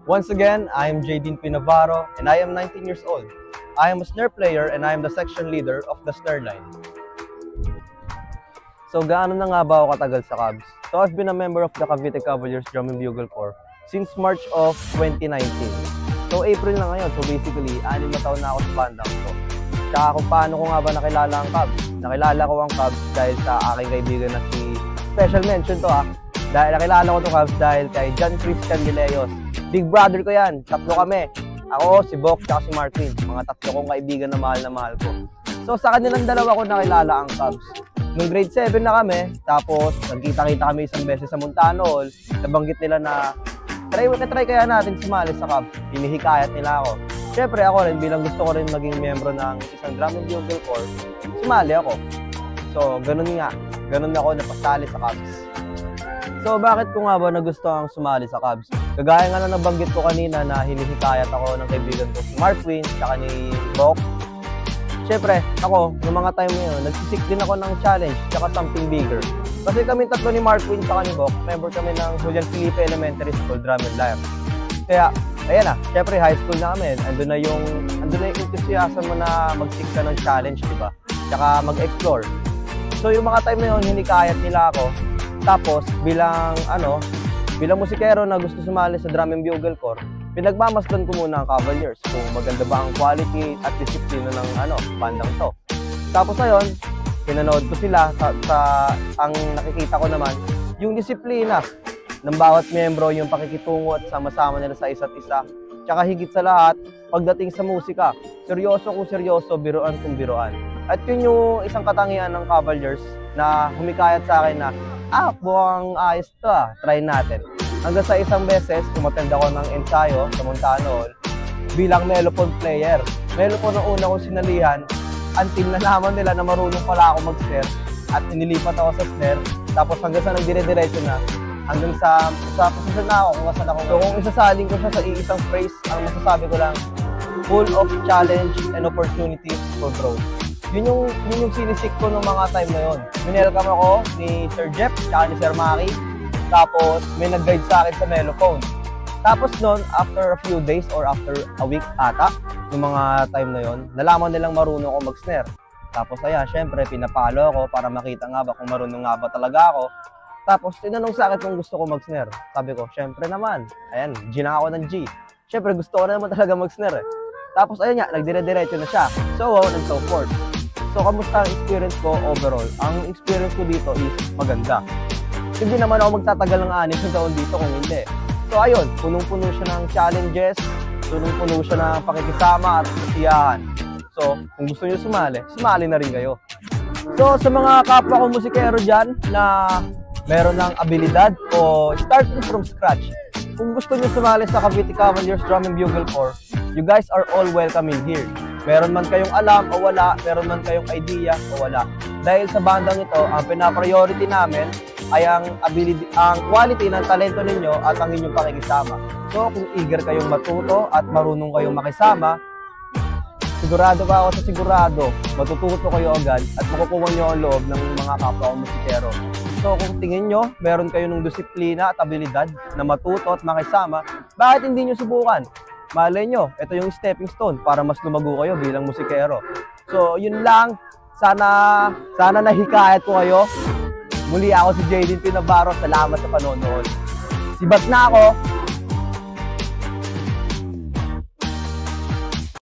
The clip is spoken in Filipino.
Once again, I am Jaydeen P. Navarro and I am 19 years old. I am a snare player and I am the section leader of the snare line. So gaano na nga ba ako katagal sa Cubs? So I've been a member of the Cavite Cavaliers Drum and Bugle Corps since March of 2019. So April na ngayon, so basically 6 na taon na ako sa bandang to. Tsaka kung paano ko nga ba nakilala ang Cubs? Nakilala ko ang Cubs dahil sa aking kaibigan na si special mention to dahil nakilala ko to Cubs dahil kay John Chris Candileos. Big brother ko yan, 3 kami. Ako, si Bok, tsaka si Marquin. Mga 3 kong kaibigan na mahal ko. So sa kanilang dalawa ko nakilala ang Cubs. Nung grade 7 na kami, tapos nagkita-kita kami isang beses sa Montano Hall, nabanggit nila na try kaya natin sumali sa Cubs. Hinihikayat nila ako. Siyempre ako rin, bilang gusto ko rin maging miyembro ng isang drum and bugle corps, sumali ako. So ganun ako napasali sa Cubs. So bakit ko nga ba nagustuhan sumali sa Cubs? Kagaya nga na nabanggit ko kanina na hinihikayat ako ng kaibigan ko si Marquin tsaka ni Bok. Siyempre, ako, yung mga time na yun, nagsisik din ako ng challenge tsaka something bigger. Kasi kami 3 ni Marquin tsaka ni Bok, member kami ng Julian Felipe Elementary School Drum and Lyre. Kaya, ayan na, siyempre high school na kami, andun na yung enthusiasm mo na magsik ka ng challenge, diba? Tsaka mag-explore. So yung mga time na yun, hinikayat nila ako. Tapos bilang musikero na gusto sumali sa Drum and Bugle Corps, pinagmamasdan ko muna ang Cavaliers kung maganda ba ang quality at disiplina ng bandang to. Tapos ayun, pinanood ko sila ang nakikita ko naman yung disiplina ng bawat miyembro, yung pakikitungo at sama-sama nila sa isa't isa. Tsaka higit sa lahat, pagdating sa musika, seryoso kung seryoso, biruan kung biruan. At yun yung isang katangian ng Cavaliers na humikayat sa akin na buwang ayos to try natin. Hanggang sa isang beses, umattend ako ng ensayo sa Montano Hall bilang mellophone player. Mellophone ang una kong sinalihan until nalaman nila na marunong pala ako mag-snare at inilipat ako sa snare. Tapos hanggang sa nagdire-diretso na, hanggang sa posisyon na ako kung saan ako. So kung isasalin ko siya sa iisang phrase, ang masasabi ko lang, full of challenge and opportunities for growth. Yun yung sinisik ko ng mga time na yun. Minelcome ako ni Sir Jeff, tsaka ni Sir Maki. Tapos may nag-guide sa akin sa mellophone. Tapos nun, after a few days or after a week ata, yung mga time na yun, nalaman nilang marunong ako mag-snare. Tapos ayan, syempre pinapalo ako para makita nga ba kung marunong nga ba talaga ako. Tapos tinanong sa akin kung gusto ko mag-snare. Sabi ko, syempre naman. Ayan, G na ako ng G. Syempre gusto ko na naman talaga mag-snare. Tapos ayun nga, nagdire-diretso na siya. So on and so forth. So, kamusta ang experience ko overall? Ang experience ko dito is maganda. Hindi naman ako magtatagal ng 6 taon dito kung hindi. So, ayun, punong-puno siya ng challenges, punong-puno siya ng pakikisama at kasiyahan. So, kung gusto niyo sumali na rin kayo. So, sa mga kapwa ko musikero dyan na meron ng abilidad o starting from scratch, kung gusto niyo sumali sa Cavite Cavaliers Drum and Bugle Corps, you guys are all welcome in here. Meron man kayong alam o wala, meron man kayong idea o wala. Dahil sa bandang ito, ang pina-priority namin ay ang quality ng talento ninyo at ang inyong pakikisama. So kung eager kayong matuto at marunong kayong makisama, sigurado pa ako sa sigurado, matututo kayo agad at makukuha nyo ang loob ng mga kapwa musikero. So kung tingin nyo, meron kayo ng disiplina at abilidad na matuto at makisama, bakit hindi nyo subukan? Malay nyo, ito yung stepping stone para mas lumago kayo bilang musikero. So, yun lang. Sana nahikayat ko kayo. Muli ako si Jaydeen P. Navarro. Salamat sa panonood. Sibat na ako.